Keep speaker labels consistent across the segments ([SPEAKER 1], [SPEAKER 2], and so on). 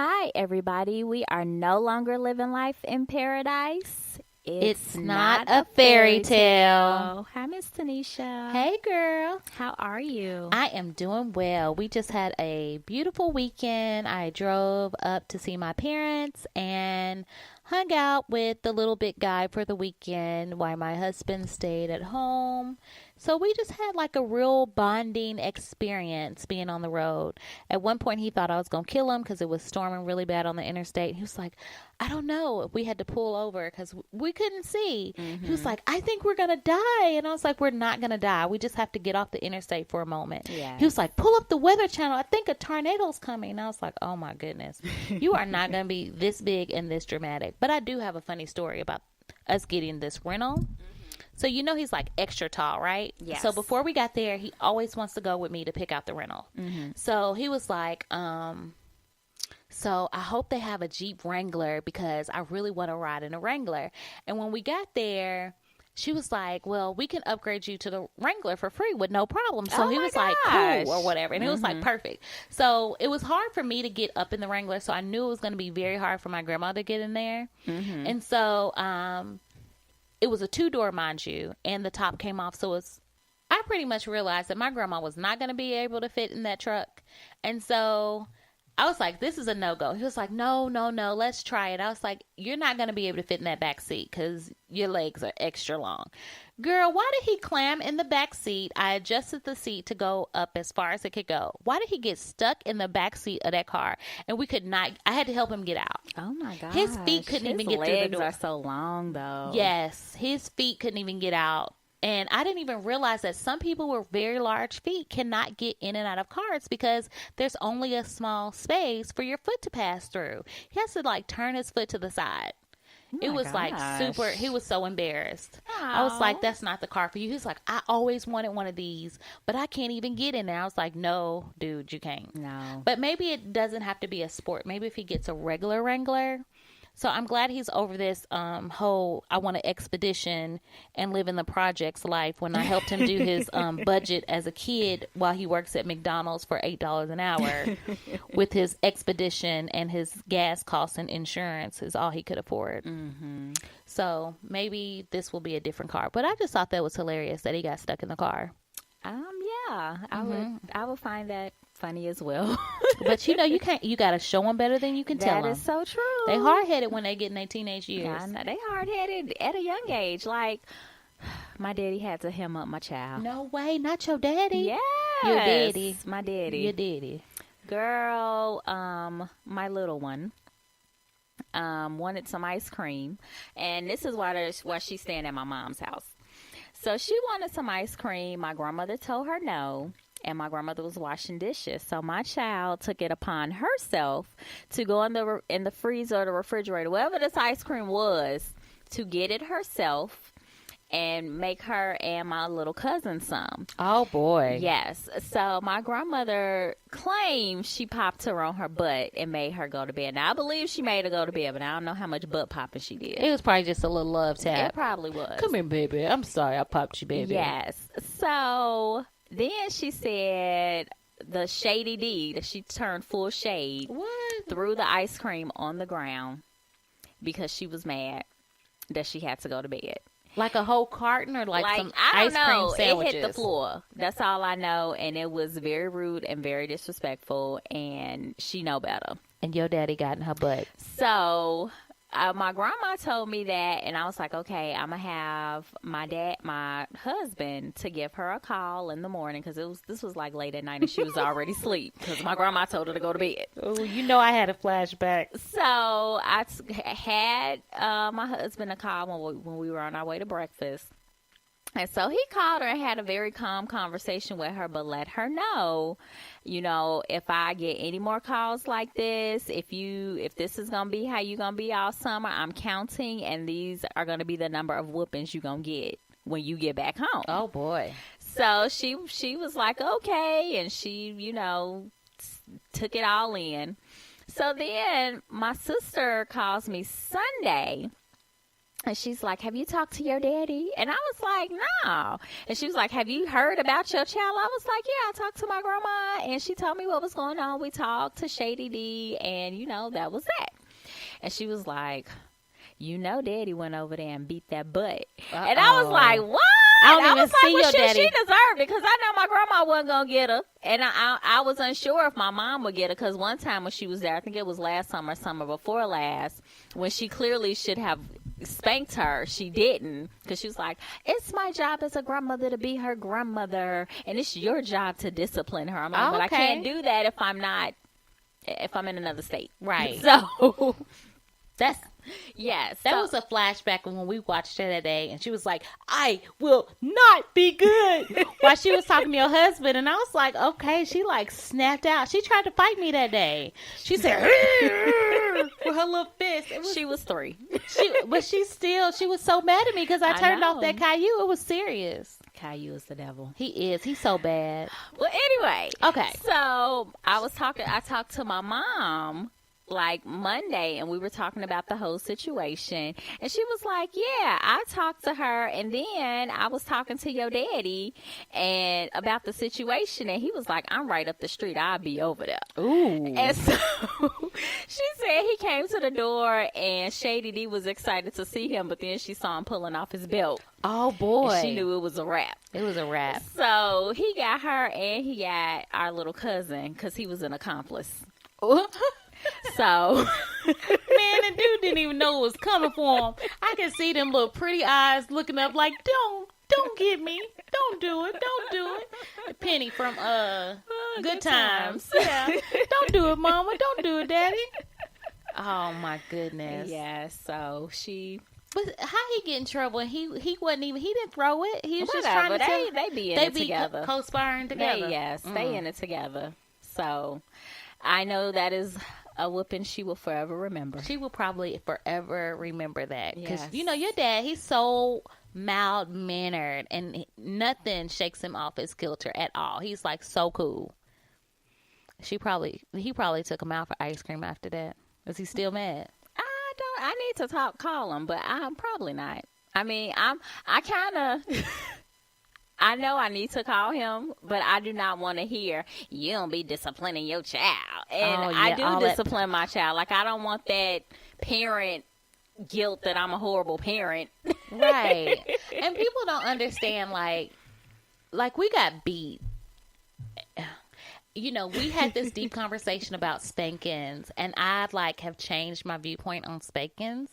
[SPEAKER 1] Hi, everybody. We are no longer living life in paradise.
[SPEAKER 2] It's not a fairy tale.
[SPEAKER 1] Hi, Miss Tanisha.
[SPEAKER 2] Hey, girl.
[SPEAKER 1] How are you?
[SPEAKER 2] I am doing well. We just had a beautiful weekend. I drove up to see my parents and hung out with the little big guy for the weekend while my husband stayed at home. So we just had like a real bonding experience being on the road. At one point, he thought I was going to kill him because it was storming really bad on the interstate. He was like, I don't know if we had to pull over because we couldn't see. He was like, I think we're going to die. And I was like, we're not going to die. We just have to get off the interstate for a moment.
[SPEAKER 1] Yes.
[SPEAKER 2] He was like, pull up the weather channel. I think a tornado's coming. And I was like, oh my goodness. You are not going to be this big and this dramatic. But I do have a funny story about us getting this rental. So you know he's like extra tall, right?
[SPEAKER 1] Yes.
[SPEAKER 2] So before we got there, he always wants to go with me to pick out the rental. So he was like, so I hope they have a Jeep Wrangler because I really want to ride in a Wrangler. And when we got there, she was like, well, we can upgrade you to the Wrangler for free with no problem. So he was like, cool, or whatever. And it was like, perfect. So it was hard for me to get up in the Wrangler. So I knew it was going to be very hard for my grandma to get in there. And so, it was a 2-door, mind you, and the top came off. So I pretty much realized that my grandma was not going to be able to fit in that truck. And so I was like, this is a no-go. He was like, no, let's try it. I was like, you're not going to be able to fit in that back seat because your legs are extra long. Girl, why did he clam in the back seat? I adjusted the seat to go up as far as it could go. Why did he get stuck in the back seat of that car? And we could not, I had to help him get out.
[SPEAKER 1] Oh my gosh.
[SPEAKER 2] His feet couldn't even get through the door.
[SPEAKER 1] His legs are so long though.
[SPEAKER 2] Yes, his feet couldn't even get out. And I didn't even realize that some people with very large feet cannot get in and out of cars because there's only a small space for your foot to pass through. He has to like turn his foot to the side. It was like super, he was so embarrassed. I was like, that's not the car for you. He's like, I always wanted one of these, but I can't even get in there. I was like, no, dude, you can't.
[SPEAKER 1] No.
[SPEAKER 2] But maybe it doesn't have to be a sport. Maybe if he gets a regular Wrangler. So I'm glad he's over this whole I want an expedition and live in the projects life when I helped him do his budget as a kid while he works at McDonald's for $8 an hour with his expedition and his gas costs and insurance is all he could afford. So maybe this will be a different car. But I just thought that was hilarious that he got stuck in the car.
[SPEAKER 1] Yeah, I would find that funny as well.
[SPEAKER 2] But you know, you got to show them better than you can tell them.
[SPEAKER 1] That is so true.
[SPEAKER 2] They hard-headed when they get in their teenage years.
[SPEAKER 1] I know, they hard-headed at a young age. Like, my daddy had to hem up my child.
[SPEAKER 2] No way, not your daddy.
[SPEAKER 1] Yes.
[SPEAKER 2] Your daddy.
[SPEAKER 1] My daddy.
[SPEAKER 2] Your daddy.
[SPEAKER 1] Girl, my little one wanted some ice cream. And this is why she's staying at my mom's house. So she wanted some ice cream. My grandmother told her no. And my grandmother was washing dishes. So my child took it upon herself to go in the freezer or the refrigerator, wherever this ice cream was, to get it herself and make her and my little cousin some.
[SPEAKER 2] Oh, boy.
[SPEAKER 1] Yes. So my grandmother claims she popped her on her butt and made her go to bed. Now, I believe she made her go to bed, but I don't know how much butt popping she did.
[SPEAKER 2] It was probably just a little love tap.
[SPEAKER 1] It probably was.
[SPEAKER 2] Come here, baby. I'm sorry I popped you, baby.
[SPEAKER 1] Yes. So then she said the shady deed, she turned full shade.
[SPEAKER 2] What?
[SPEAKER 1] Threw the ice cream on the ground because she was mad that she had to go to bed.
[SPEAKER 2] Like a whole carton or like some
[SPEAKER 1] I
[SPEAKER 2] ice
[SPEAKER 1] don't know.
[SPEAKER 2] cream sandwiches?
[SPEAKER 1] It hit the floor. That's all I know. And it was very rude and very disrespectful. And she know better.
[SPEAKER 2] And your daddy got in her butt.
[SPEAKER 1] So my grandma told me that, and I was like, okay, I'm gonna have my husband, to give her a call in the morning because this was like late at night and she was already asleep because my grandma told her to go to bed.
[SPEAKER 2] Oh, you know I had a flashback.
[SPEAKER 1] So I had my husband a call when we were on our way to breakfast. And so he called her and had a very calm conversation with her, but let her know, you know, if I get any more calls like this, if this is going to be how you're going to be all summer, I'm counting, and these are going to be the number of whoopings you're going to get when you get back home.
[SPEAKER 2] Oh, boy.
[SPEAKER 1] So she was like, okay, and she, you know, took it all in. So then my sister calls me Sunday And she's like, have you talked to your daddy? And I was like, no. And she was like, have you heard about your child? I was like, yeah, I talked to my grandma, and she told me what was going on. We talked to Shady D, and, that was that. And she was like, daddy went over there and beat that butt. Uh-oh. And I was like, what?
[SPEAKER 2] I don't even see your daddy.
[SPEAKER 1] She deserved it, because I know my grandma wasn't going to get her. And I was unsure if my mom would get her, because one time when she was there, I think it was last summer, summer before last, when she clearly should have spanked her, she didn't, because she was like, it's my job as a grandmother to be her grandmother, and it's your job to discipline her. I'm like, but I can't do that if I'm in another state.
[SPEAKER 2] Right.
[SPEAKER 1] So
[SPEAKER 2] that's...
[SPEAKER 1] Yes.
[SPEAKER 2] That was a flashback when we watched her that day, and she was like, I will not be good, while she was talking to your husband. And I was like, okay. She like snapped out. She tried to fight me that day. She said with her little fist.
[SPEAKER 1] She was 3.
[SPEAKER 2] She was so mad at me because I turned off that Caillou. It was serious.
[SPEAKER 1] Caillou is the devil.
[SPEAKER 2] He is. He's so bad.
[SPEAKER 1] Well, anyway.
[SPEAKER 2] Okay.
[SPEAKER 1] So I talked to my mom like Monday, and we were talking about the whole situation, and she was like, yeah, I talked to her, and then I was talking to your daddy and about the situation, and he was like, I'm right up the street, I'll be over there.
[SPEAKER 2] Ooh.
[SPEAKER 1] And so she said he came to the door, and Shady D was excited to see him, but then she saw him pulling off his belt.
[SPEAKER 2] Oh boy.
[SPEAKER 1] And she knew it was a wrap.
[SPEAKER 2] It was a wrap.
[SPEAKER 1] So he got her, and he got our little cousin, because he was an accomplice. So,
[SPEAKER 2] man, the dude didn't even know it was coming for him. I can see them little pretty eyes looking up like, don't get me. Don't do it. Penny from Good Times. Yeah. Don't do it, Mama. Don't do it, Daddy. Oh my goodness.
[SPEAKER 1] Yeah. So
[SPEAKER 2] But how he get in trouble? He wasn't even. He didn't throw it. He was just
[SPEAKER 1] trying
[SPEAKER 2] to.
[SPEAKER 1] They be in it together.
[SPEAKER 2] Co-conspiring together.
[SPEAKER 1] They in it together. So I know that is a whooping she will forever remember.
[SPEAKER 2] She will probably forever remember that. Because,
[SPEAKER 1] yes.
[SPEAKER 2] Your dad, he's so mild-mannered, and nothing shakes him off his kilter at all. He's, like, so cool. He probably took him out for ice cream after that. Is he still mad?
[SPEAKER 1] I need to call him, but I'm probably not. I mean, I kind of... I know I need to call him, but I do not want to hear, you don't be disciplining your child. And I do discipline my child. Like, I don't want that parent guilt that I'm a horrible parent.
[SPEAKER 2] Right. And people don't understand, like we got beat. We had this deep conversation about spankings, and I have changed my viewpoint on spankings,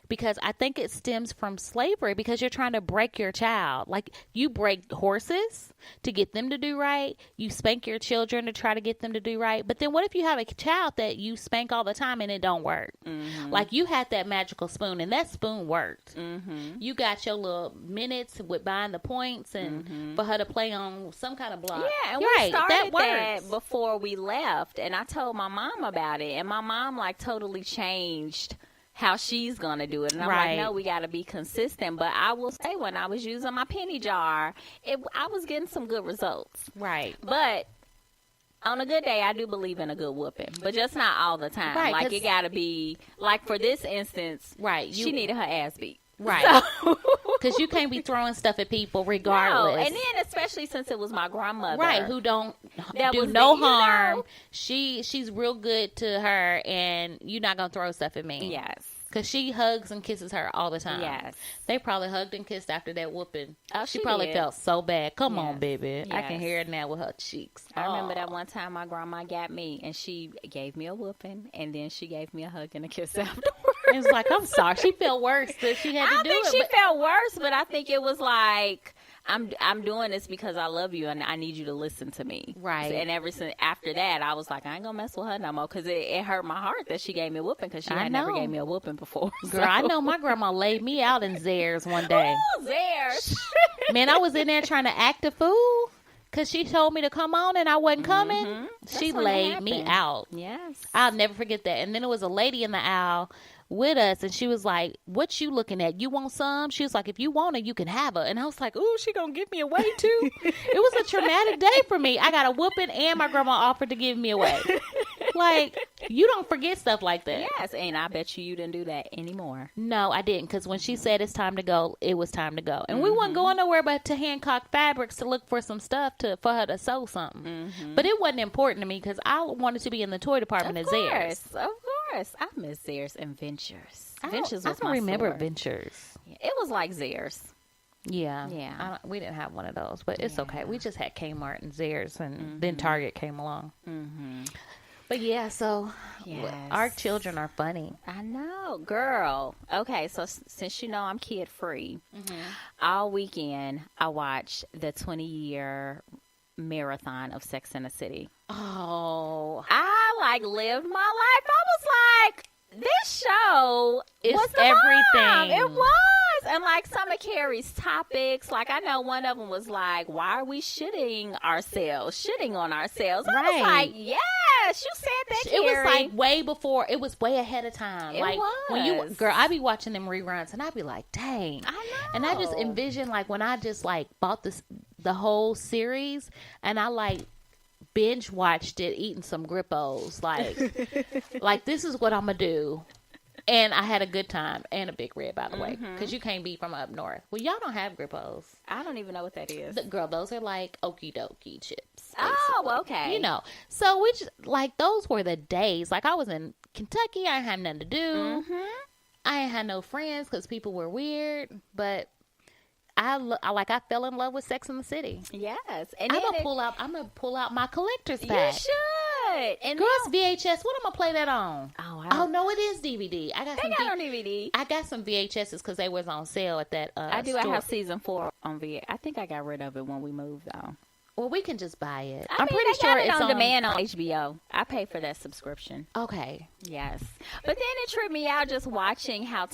[SPEAKER 2] because I think it stems from slavery, because you're trying to break your child. Like, you break horses to get them to do right. You spank your children to try to get them to do right. But then what if you have a child that you spank all the time and it don't work? Mm-hmm. Like, you had that magical spoon, and that spoon worked. Mm-hmm. You got your little minutes with buying the points and for her to play on some kind of block.
[SPEAKER 1] Yeah, and we started that before we left, and I told my mom about it, and my mom totally changed how she's gonna do it, and I'm like, no, we gotta be consistent. But I will say, when I was using my penny jar, I was getting some good results.
[SPEAKER 2] Right.
[SPEAKER 1] But on a good day, I do believe in a good whooping, but just not all the time.
[SPEAKER 2] Right,
[SPEAKER 1] like, it gotta be, like, for this instance, she needed her ass beat.
[SPEAKER 2] Right. Because you can't be throwing stuff at people regardless.
[SPEAKER 1] No, and then especially since it was my grandmother.
[SPEAKER 2] Right, who don't do no harm. She's real good to her, and you're not going to throw stuff at me.
[SPEAKER 1] Yes.
[SPEAKER 2] Because she hugs and kisses her all the time.
[SPEAKER 1] Yes.
[SPEAKER 2] They probably hugged and kissed after that whooping.
[SPEAKER 1] Oh,
[SPEAKER 2] she probably felt so bad. Come on, baby.
[SPEAKER 1] Yes.
[SPEAKER 2] I can hear it now with her cheeks.
[SPEAKER 1] I remember that one time my grandma got me, and she gave me a whooping, and then she gave me a hug and a kiss afterwards.
[SPEAKER 2] It was like, I'm sorry. She felt worse that she had to do it.
[SPEAKER 1] I think she felt worse, but I think it was like, I'm doing this because I love you, and I need you to listen to me.
[SPEAKER 2] Right.
[SPEAKER 1] And ever since after that, I was like, I ain't gonna mess with her no more, because it hurt my heart that she gave me a whooping, because she had never gave me a whooping before.
[SPEAKER 2] Girl, I know my grandma laid me out in Zares one day.
[SPEAKER 1] Ooh, Zares.
[SPEAKER 2] Man, I was in there trying to act a fool, because she told me to come on and I wasn't coming. She laid me out.
[SPEAKER 1] Yes.
[SPEAKER 2] I'll never forget that. And then there was a lady in the aisle with us, and she was like, "What you looking at? You want some?" She was like, "If you want it, you can have her." And I was like, "Ooh, she gonna give me away too?" It was a traumatic day for me. I got a whooping, and my grandma offered to give me away. Like, you don't forget stuff like that.
[SPEAKER 1] Yes, and I bet you didn't do that anymore.
[SPEAKER 2] No, I didn't, because when she said it's time to go, it was time to go. And we weren't going nowhere but to Hancock Fabrics to look for some stuff for her to sew something. But it wasn't important to me because I wanted to be in the toy department at Zayre's.
[SPEAKER 1] Of course. I miss Zayre's and Ventures. Ventures was
[SPEAKER 2] I don't remember Ventures.
[SPEAKER 1] It was like Zayre's.
[SPEAKER 2] Yeah.
[SPEAKER 1] Yeah.
[SPEAKER 2] We didn't have one of those, but it's okay. We just had Kmart and Zayre's, and then Target came along. But yeah, so our children are funny.
[SPEAKER 1] I know, girl. Okay, so since you know I'm kid free, all weekend I watched the 20-year marathon of Sex and the City.
[SPEAKER 2] Oh,
[SPEAKER 1] I lived my life. I was like, this show was
[SPEAKER 2] everything.
[SPEAKER 1] It was. And some of Carrie's topics, I know one of them was like, why are we shitting on ourselves? I was like, yes, you said that, Carrie.
[SPEAKER 2] It was way before. It was way ahead of time.
[SPEAKER 1] It was.
[SPEAKER 2] Girl, I be watching them reruns and I be like, dang.
[SPEAKER 1] I know.
[SPEAKER 2] And I just envision when I just bought the whole series and I binge watched it eating some Grippos. This is what I'm going to do. And I had a good time and a big red, by the way, because you can't be from up north. Well, y'all don't have Grippos.
[SPEAKER 1] I don't even know what that is.
[SPEAKER 2] Girl, those are like okie dokie chips. Basically.
[SPEAKER 1] Oh, okay.
[SPEAKER 2] You know, so we just those were the days. I was in Kentucky, I didn't have nothing to do. I ain't had no friends because people were weird, but I fell in love with Sex and the City.
[SPEAKER 1] Yes,
[SPEAKER 2] and I'm gonna pull out my collector's pack.
[SPEAKER 1] You should. And
[SPEAKER 2] girls, VHS. What am I play that on?
[SPEAKER 1] Oh
[SPEAKER 2] no, it is DVD.
[SPEAKER 1] They got on DVD.
[SPEAKER 2] I got some VHSs because they was on sale at that.
[SPEAKER 1] I do.
[SPEAKER 2] Store.
[SPEAKER 1] I have season 4 on VHS. I think I got rid of it when we moved though.
[SPEAKER 2] Well, we can just buy it.
[SPEAKER 1] I'm pretty sure it's on demand on HBO. I pay for that subscription.
[SPEAKER 2] Okay.
[SPEAKER 1] Yes. But then it tripped me out just watching how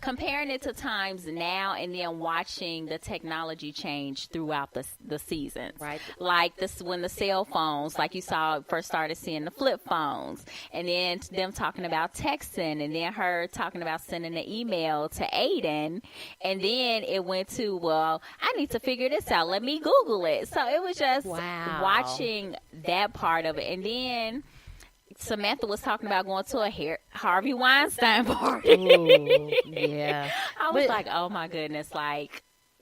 [SPEAKER 1] comparing it to times now and then watching the technology change throughout the seasons.
[SPEAKER 2] Right.
[SPEAKER 1] When the cell phones, you first started seeing the flip phones, and then them talking about texting, and then her talking about sending an email to Aiden, and then it went to, well, I need to figure this out. Let me Google it. So it was just watching that part of it. And then Samantha was talking about going to a Harvey Weinstein party.
[SPEAKER 2] Ooh, yeah.
[SPEAKER 1] I was like, oh my goodness.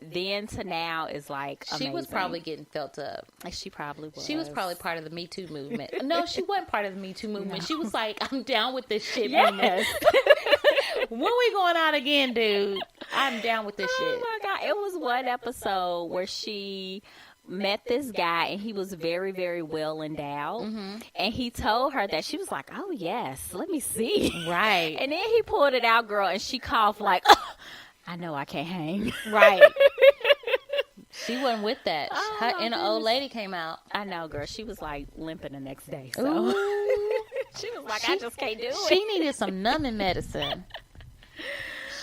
[SPEAKER 1] Then to now is amazing.
[SPEAKER 2] She was probably getting felt up.
[SPEAKER 1] She probably was.
[SPEAKER 2] She was probably part of the Me Too movement. No, she wasn't part of the Me Too movement. No. She was like, I'm down with this shit. Yes. When we going out again, dude? I'm down with this shit.
[SPEAKER 1] Oh my God. It was one episode where she met this guy and he was very, very well endowed, and he told her that. She was like, oh yes, let me see.
[SPEAKER 2] Right.
[SPEAKER 1] And then he pulled it out, girl, and she coughed I know I can't hang.
[SPEAKER 2] Right. She wasn't with that. Her and an old lady came out.
[SPEAKER 1] I know, girl. She was limping the next day. So she was like, I just can't do it.
[SPEAKER 2] She needed some numbing medicine.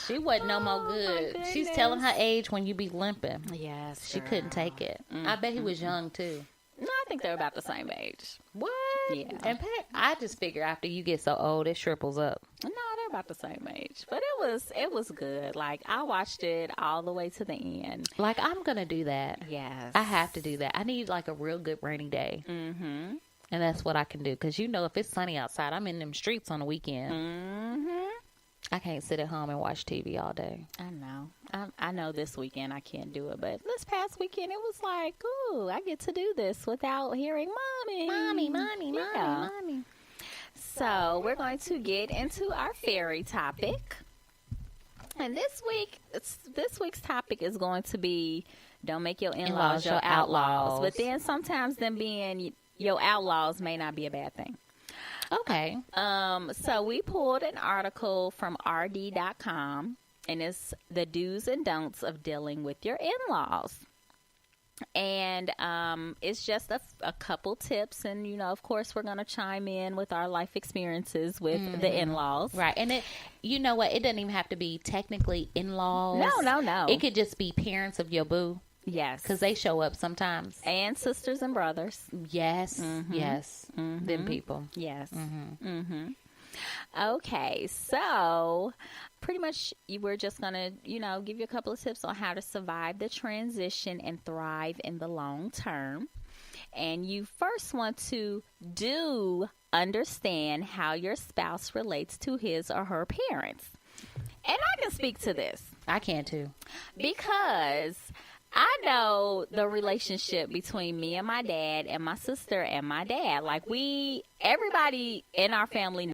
[SPEAKER 2] She wasn't no more good. She's telling her age when you be limping.
[SPEAKER 1] Yes,
[SPEAKER 2] she couldn't take it. I bet he was young too.
[SPEAKER 1] No, I think they're about the same age.
[SPEAKER 2] What?
[SPEAKER 1] Yeah.
[SPEAKER 2] And I just figure after you get so old, it shrivels up.
[SPEAKER 1] No, they're about the same age. But it was good. I watched it all the way to the end.
[SPEAKER 2] I'm gonna do that.
[SPEAKER 1] Yes.
[SPEAKER 2] I have to do that. I need a real good rainy day.
[SPEAKER 1] Mm-hmm.
[SPEAKER 2] And that's what I can do. Because if it's sunny outside, I'm in them streets on the weekend.
[SPEAKER 1] Mm-hmm.
[SPEAKER 2] I can't sit at home and watch TV all day.
[SPEAKER 1] I know. I know this weekend I can't do it, but this past weekend it was like, ooh, I get to do this without hearing mommy.
[SPEAKER 2] Mommy.
[SPEAKER 1] So we're going to get into our fairy topic. And this week's topic is going to be, don't make your in-laws your outlaws. But then sometimes them being your outlaws may not be a bad thing.
[SPEAKER 2] Okay.
[SPEAKER 1] So we pulled an article from rd.com, and it's the do's and don'ts of dealing with your in-laws. And it's just a couple tips, and of course we're going to chime in with our life experiences with the in-laws.
[SPEAKER 2] Right. And it doesn't even have to be technically in-laws.
[SPEAKER 1] No.
[SPEAKER 2] It could just be parents of your boo.
[SPEAKER 1] Yes.
[SPEAKER 2] Because they show up sometimes.
[SPEAKER 1] And sisters and brothers.
[SPEAKER 2] Yes. Mm-hmm. Yes. Mm-hmm. Them people.
[SPEAKER 1] Yes.
[SPEAKER 2] Mm-hmm.
[SPEAKER 1] Mm-hmm. Okay, so pretty much we're just gonna, give you a couple of tips on how to survive the transition and thrive in the long term. And you first want to understand how your spouse relates to his or her parents. And I can speak to this.
[SPEAKER 2] I can too.
[SPEAKER 1] Because I know the relationship between me and my dad and my sister and my dad. Like everybody in our family